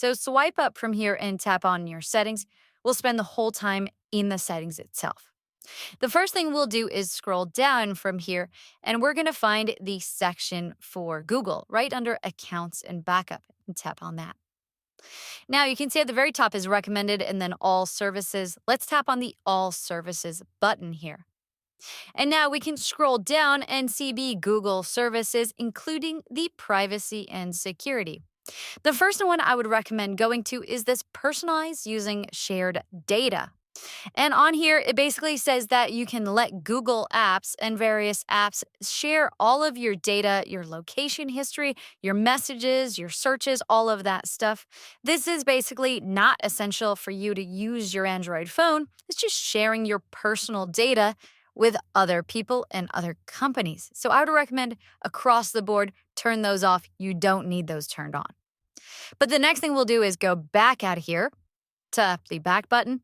So swipe up from here and tap on your settings. We'll spend the whole time in the settings itself. The first thing we'll do is scroll down from here, and we're going to find the section for Google right under Accounts and Backup and tap on that. Now you can see at the very top is recommended and then all services. Let's tap on the all services button here. And now we can scroll down and see the Google services, including the privacy and security. The first one I would recommend going to is this personalized using shared data. And on here, it basically says that you can let Google apps and various apps share all of your data, your location history, your messages, your searches, all of that stuff. This is basically not essential for you to use your Android phone. It's just sharing your personal data with other people and other companies. So I would recommend across the board, turn those off. You don't need those turned on. But the next thing we'll do is go back out of here, tap the back button,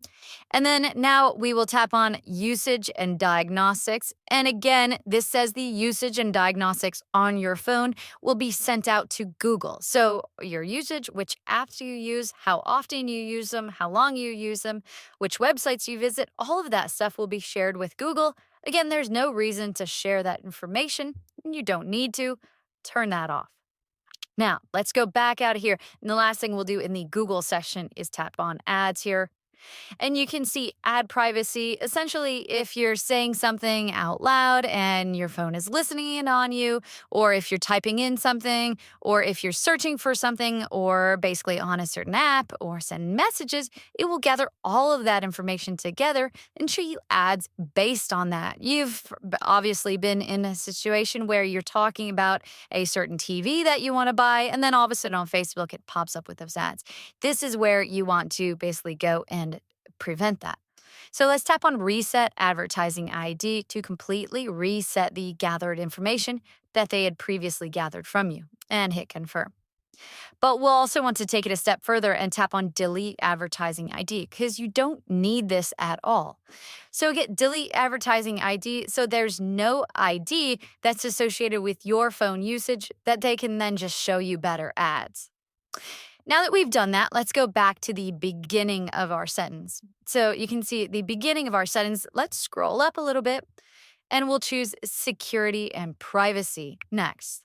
and then now we will tap on usage and diagnostics. And again, this says the usage and diagnostics on your phone will be sent out to Google. So your usage, which apps you use, how often you use them, how long you use them, which websites you visit, all of that stuff will be shared with Google. Again, there's no reason to share that information. You don't need to. Turn that off. Now, let's go back out of here. And the last thing we'll do in the Google section is tap on ads here. And you can see ad privacy. Essentially, if you're saying something out loud and your phone is listening in on you, or if you're typing in something, or if you're searching for something, or basically on a certain app, or send messages, it will gather all of that information together and show you ads based on that. You've obviously been in a situation where you're talking about a certain TV that you want to buy, and then all of a sudden on Facebook, it pops up with those ads. This is where you want to basically go and prevent that. So let's tap on Reset Advertising ID to completely reset the gathered information that they had previously gathered from you and hit Confirm. But we'll also want to take it a step further and tap on Delete Advertising ID because you don't need this at all. So get Delete Advertising ID so there's no ID that's associated with your phone usage that they can then just show you better ads. Now that we've done that, let's go back to the beginning of our sentence. So you can see at the beginning of our sentence, let's scroll up a little bit and we'll choose security and privacy next.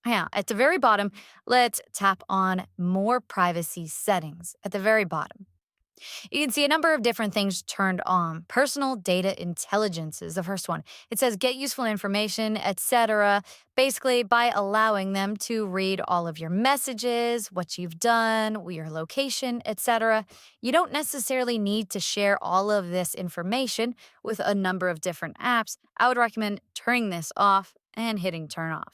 Now, at the very bottom, let's tap on more privacy settings at the very bottom. You can see a number of different things turned on. Personal data intelligence is the first one. It says get useful information, etc. Basically, by allowing them to read all of your messages, what you've done, your location, etc. You don't necessarily need to share all of this information with a number of different apps. I would recommend turning this off and hitting turn off.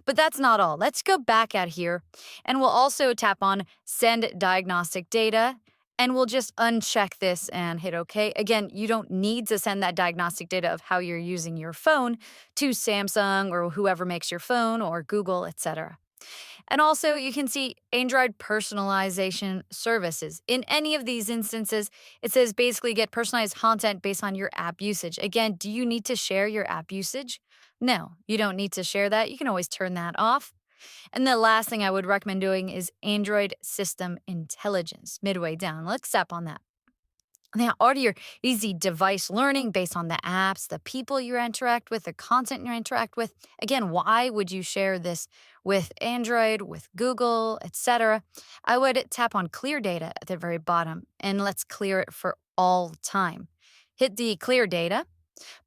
But that's not all. Let's go back out here and we'll also tap on send diagnostic data. And we'll just uncheck this and hit OK. Again, you don't need to send that diagnostic data of how you're using your phone to Samsung or whoever makes your phone or Google, etc. And also, you can see Android personalization services. In any of these instances, it says basically get personalized content based on your app usage. Again, do you need to share your app usage? No, you don't need to share that. You can always turn that off. And the last thing I would recommend doing is Android System Intelligence, midway down. Let's tap on that. Now, order your easy device learning based on the apps, the people you interact with, the content you interact with. Again, why would you share this with Android, with Google, etc.? I would tap on Clear Data at the very bottom, and let's clear it for all time. Hit the Clear Data.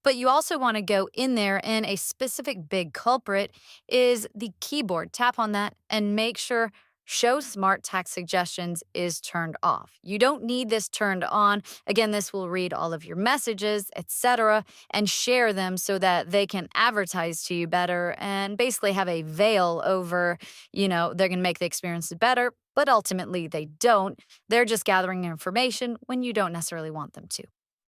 But you also want to go in there, and a specific big culprit is the keyboard. Tap on that and make sure Show Smart Text Suggestions is turned off. You don't need this turned on. Again, this will read all of your messages, etc., and share them so that they can advertise to you better and basically have a veil over, they're going to make the experience better, but ultimately they don't. They're just gathering information when you don't necessarily want them to.